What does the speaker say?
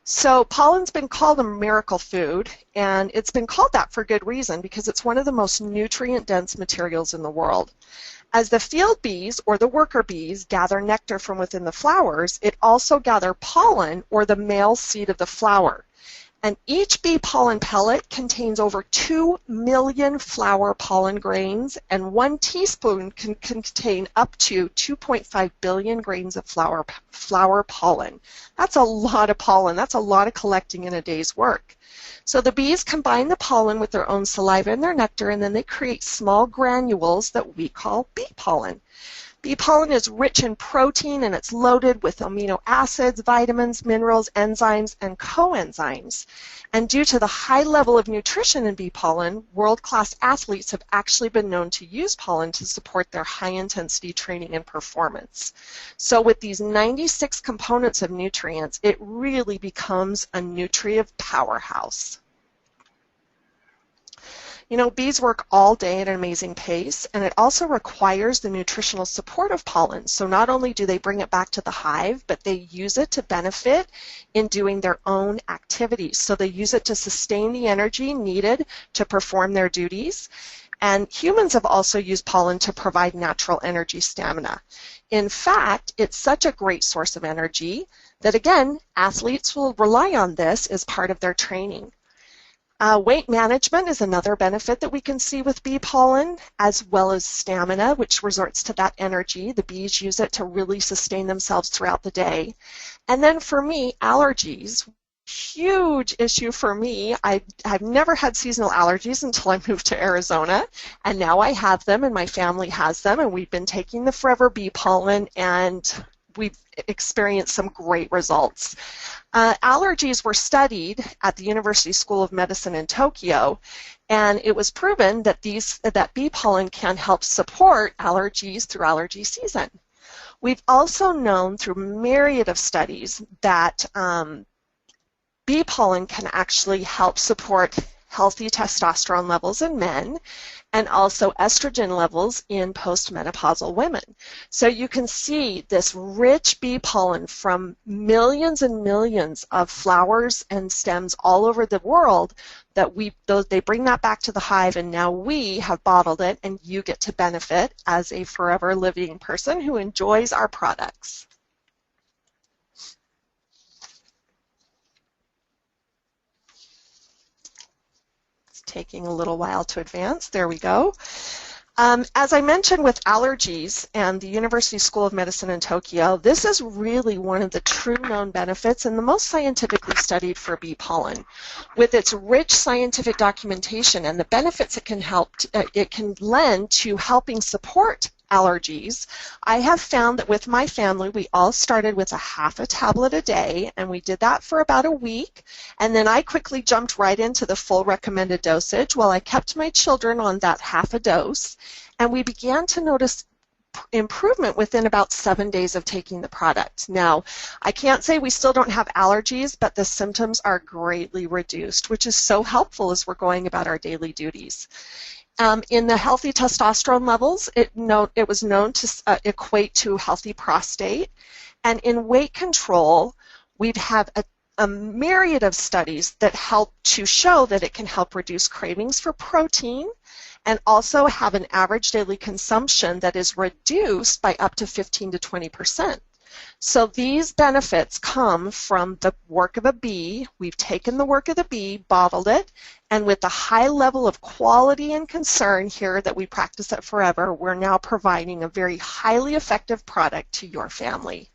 So pollen's been called a miracle food, and it's been called that for good reason because it's one of the most nutrient-dense materials in the world. As the field bees, or the worker bees, gather nectar from within the flowers, it also gathers pollen, or the male seed of the flower. And each bee pollen pellet contains over 2 million flower pollen grains, and 1 teaspoon can contain up to 2.5 billion grains of flower pollen. That's a lot of pollen. That's a lot of collecting in a day's work. So the bees combine the pollen with their own saliva and their nectar, and then they create small granules that we call bee pollen. Bee pollen is rich in protein, and it's loaded with amino acids, vitamins, minerals, enzymes, and coenzymes. And due to the high level of nutrition in bee pollen, world-class athletes have actually been known to use pollen to support their high-intensity training and performance. So with these 96 components of nutrients, it really becomes a nutritive powerhouse. You know, bees work all day at an amazing pace, and it also requires the nutritional support of pollen. So not only do they bring it back to the hive, but they use it to benefit in doing their own activities. So they use it to sustain the energy needed to perform their duties. And humans have also used pollen to provide natural energy stamina. In fact, it's such a great source of energy that, again, athletes will rely on this as part of their training. Weight management is another benefit that we can see with bee pollen, as well as stamina, which resorts to that energy. The bees use it to really sustain themselves throughout the day. And then for me, allergies. Huge issue for me. I've never had seasonal allergies until I moved to Arizona, and now I have them, and my family has them, and we've been taking the Forever Bee pollen, and we've experienced some great results. Allergies were studied at the University School of Medicine in Tokyo, and it was proven that that bee pollen can help support allergies through allergy season. We've also known through myriad of studies that bee pollen can actually help support healthy testosterone levels in men and also estrogen levels in postmenopausal women. So you can see this rich bee pollen from millions and millions of flowers and stems all over the world that they bring that back to the hive, and now we have bottled it, and you get to benefit as a forever living person who enjoys our products. Taking a little while to advance. There we go. As I mentioned with allergies and the University School of Medicine in Tokyo, this is really one of the true known benefits and the most scientifically studied for bee pollen. With its rich scientific documentation and the benefits it can lend to helping support allergies, I have found that with my family, we all started with half a tablet a day, and we did that for about a week, and then I quickly jumped right into the full recommended dosage while I kept my children on that half a dose, and we began to notice improvement within about 7 days of taking the product. Now, I can't say we still don't have allergies, but the symptoms are greatly reduced, which is so helpful as we're going about our daily duties. In the healthy testosterone levels, it was known to equate to healthy prostate. And in weight control, we've had a myriad of studies that help to show that it can help reduce cravings for protein and also have an average daily consumption that is reduced by up to 15 to 20%. So these benefits come from the work of a bee. We've taken the work of the bee, bottled it, and with the high level of quality and concern here that we practice at Forever, we're now providing a very highly effective product to your family.